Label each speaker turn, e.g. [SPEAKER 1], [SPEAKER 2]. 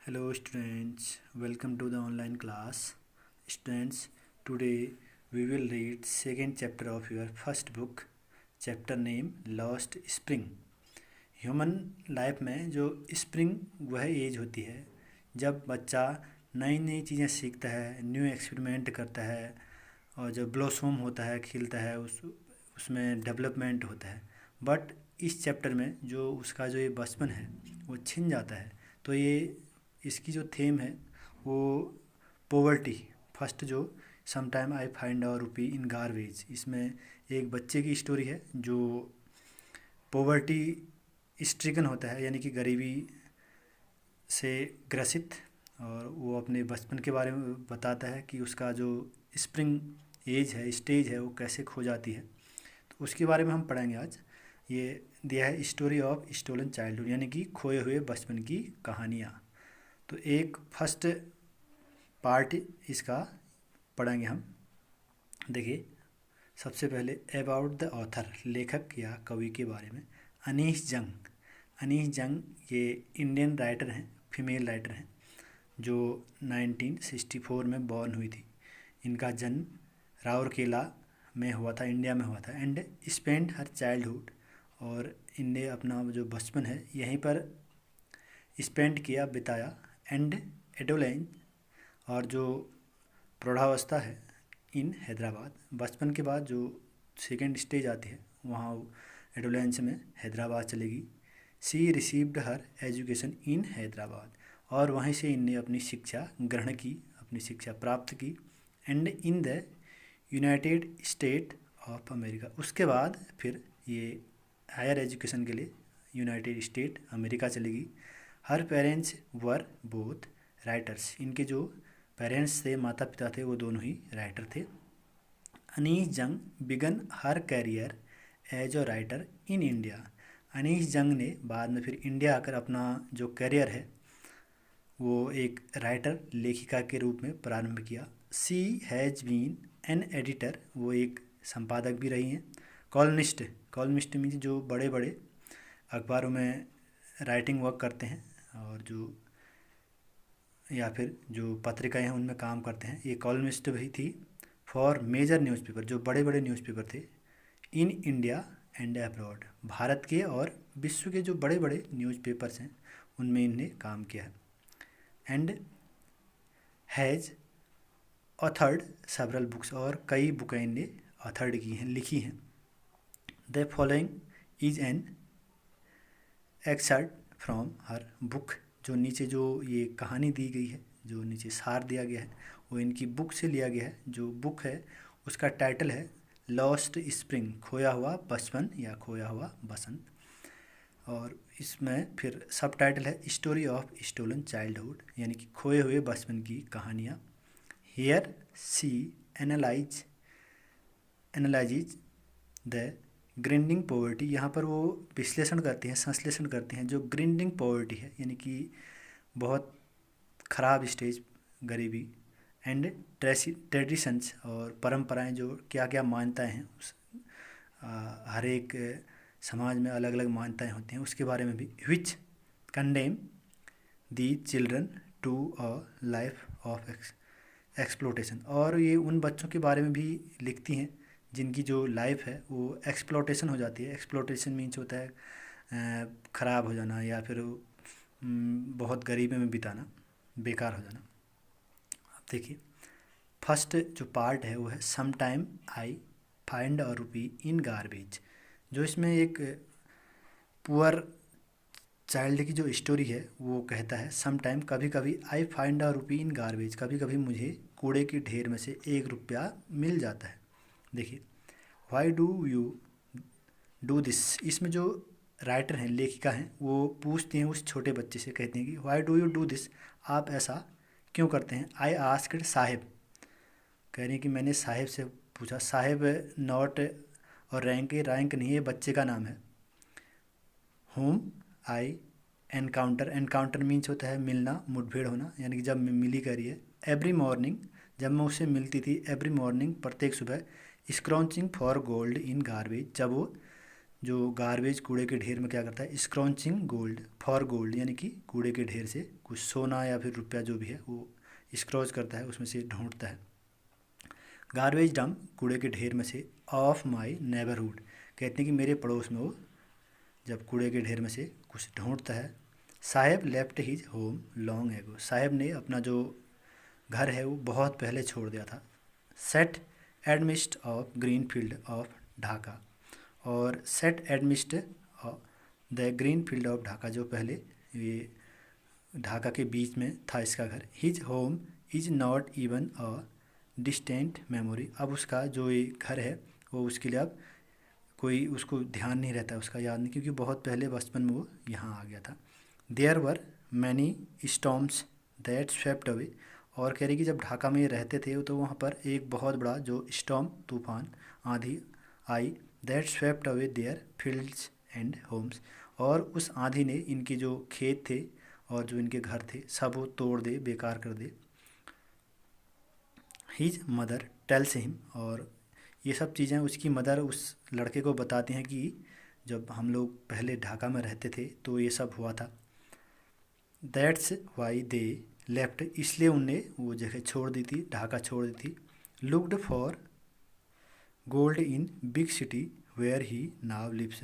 [SPEAKER 1] Hello students, welcome to the online class. Students, today we will read second chapter of your first book, chapter name Lost Spring. Human life में जो spring वह as होती है जब बच्चा नई नई चीज़ें सीखता है, न्यू एक्सपेरिमेंट करता है और जब ब्लॉसम होता है, खिलता है, उसमें डेवलपमेंट होता है। बट इस चैप्टर में जो उसका जो ये बचपन है वो छिन जाता है। तो ये इसकी जो थीम है वो पोवर्टी फर्स्ट जो sometime I find our rupee in garbage, इसमें एक बच्चे की स्टोरी है जो पोवर्टी स्ट्रिकन होता है, यानी कि गरीबी से ग्रसित, और वो अपने बचपन के बारे में बताता है कि उसका जो स्प्रिंग एज है, स्टेज है, वो कैसे खो जाती है। तो उसके बारे में हम पढ़ेंगे आज। ये दिया है स्टोरी ऑफ स्टोलन चाइल्डहुड, यानी कि खोए हुए बचपन की कहानियाँ। तो एक फर्स्ट पार्ट इसका पढ़ेंगे हम। देखिए, सबसे पहले अबाउट द ऑथर, लेखक या कवि के बारे में। अनीश जंग। अनीश जंग ये इंडियन राइटर हैं, फीमेल राइटर हैं, जो 1964 में बॉर्न हुई थी। इनका जन्म राउरकेला में हुआ था, इंडिया में हुआ था। एंड स्पेंड हर चाइल्डहुड, और इनने अपना जो बचपन है यहीं पर स्पेंड किया, बिताया। एंड एडोलेंस, और जो प्रौढ़ावस्था है, इन हैदराबाद। बचपन के बाद जो सेकेंड स्टेज आती है वहाँ एडोलेंस में हैदराबाद चलेगी। She received her education in Hyderabad, और वहीं से इनने अपनी शिक्षा ग्रहण की, अपनी शिक्षा प्राप्त की। And in the United state of America, उसके बाद फिर ये हायर एजुकेशन के लिए यूनाइटेड स्टेट अमेरिका चलेगी। हर पेरेंट्स वर बोथ राइटर्स, इनके जो पेरेंट्स थे, माता पिता थे, वो दोनों ही राइटर थे। Anish Jung began her career as a writer in India. Anish Jung ने बाद में फिर इंडिया आकर अपना जो करियर है वो एक राइटर, लेखिका के रूप में प्रारंभ किया। सी हैज़ बीन एन एडिटर, वो एक संपादक भी रही हैं। कॉलमिस्ट, कॉलमिस्ट मीन्स जो बड़े बड़े अखबारों में राइटिंग वर्क करते हैं, और जो या फिर जो पत्रिकाएं हैं उनमें काम करते हैं, ये कॉलमिस्ट भी थी। फॉर मेजर न्यूज़पेपर, जो बड़े बड़े न्यूज़पेपर थे in India and abroad, Bharat के और विश्व के जो बड़े बड़े न्यूज़पेपर्स हैं उनमें इन्हें काम किया है। And has authored several books, और कई बुकें इनने ऑथर्ड की हैं, लिखी हैं। The following is an exert from her book, जो नीचे जो ये कहानी दी गई है, जो नीचे सार दिया गया है, वो इनकी बुक से लिया गया है। जो बुक है उसका टाइटल है लॉस्ट स्प्रिंग, खोया हुआ बचपन या खोया हुआ बसंत। और इसमें फिर सब टाइटल है स्टोरी ऑफ स्टोलन चाइल्डहुड, यानी कि खोए हुए बचपन की कहानियाँ। Here she analyse analyse the grinding poverty, यहाँ पर वो विश्लेषण करते हैं, संश्लेषण करते हैं जो ग्रिंडिंग पॉवर्टी है, यानी कि बहुत ख़राब स्टेज गरीबी। एंड ट्रेडिशंस, और परंपराएं, जो क्या क्या मान्यताएं हैं हर एक समाज में अलग अलग मान्यताएं होती हैं, उसके बारे में भी। Which condemn the children to a life of exploitation, और ये उन बच्चों के बारे में भी लिखती हैं जिनकी जो लाइफ है वो एक्सप्लोटेशन हो जाती है। एक्सप्लोटेशन मीन्स होता है ख़राब हो जाना, या फिर बहुत गरीबी में बिताना, बेकार हो जाना। अब देखिए, फर्स्ट जो पार्ट है वो है sometime I find a rupee in garbage, जो इसमें एक पुअर चाइल्ड की जो स्टोरी है वो कहता है सम टाइम, कभी कभी, आई find a rupee in garbage, कभी कभी मुझे कूड़े की ढेर में से 1 रुपया मिल जाता है। देखिए, why do you do this, इसमें जो राइटर हैं, लेखिका हैं, वो पूछती हैं उस छोटे बच्चे से, कहते हैं कि why do you do this, आप ऐसा क्यों करते हैं। आई आस्क्ड साहिब, कह रही हैं कि मैंने साहिब से पूछा। साहिब नॉट और रैंक, ये रैंक नहीं है, बच्चे का नाम है। होम आई एनकाउंटर, एनकाउंटर मीन्स होता है मिलना, मुठभेड़ होना, यानी कि जब मिली करी है। एवरी मॉर्निंग, जब मैं उससे मिलती थी, एवरी मॉर्निंग प्रत्येक सुबह। Scorching for gold in garbage, जब वो जो गार्बेज कूड़े के ढेर में क्या करता है, स्क्रॉचिंग गोल्ड फॉर गोल्ड, यानी कि कूड़े के ढेर से कुछ सोना या फिर रुपया जो भी है वो स्क्रॉच करता है, उसमें से ढूंढता है। गार्बेज डंप कूड़े के ढेर में से ऑफ माई नेबरहुड, कहते हैं कि मेरे पड़ोस में वो जब कूड़े के ढेर में से कुछ ढूंढता है। Saheb left his home long ago, Saheb ने अपना जो घर है वो बहुत पहले छोड़ दिया था। Set amidst of green field of Dhaka, और set amidst the green field of Dhaka, जो पहले ये ढाका के बीच में था इसका घर। His home is not even a distant memory, अब उसका जो ये घर है वो उसके लिए अब कोई उसको ध्यान नहीं रहता, उसका याद नहीं, क्योंकि बहुत पहले बचपन में वो यहाँ आ गया था। There were many storms that swept away, और कह रही कि जब ढाका में ये रहते थे तो वहाँ पर एक बहुत बड़ा जो स्टॉर्म तूफान आंधी आई, that swept away their fields and homes, और उस आंधी ने इनके जो खेत थे और जो इनके घर थे सब वो तोड़ दे, बेकार कर दे। हिज मदर टेल्स हिम, और ये सब चीज़ें उसकी मदर उस लड़के को बताती हैं कि जब हम लोग पहले ढाका में रहते थे तो ये सब हुआ था। दैट्स वाई दे लेफ्ट, इसलिए उनने वो जगह छोड़ दी थी, ढाका छोड़ दी थी। Looked for gold in big city where he now lives,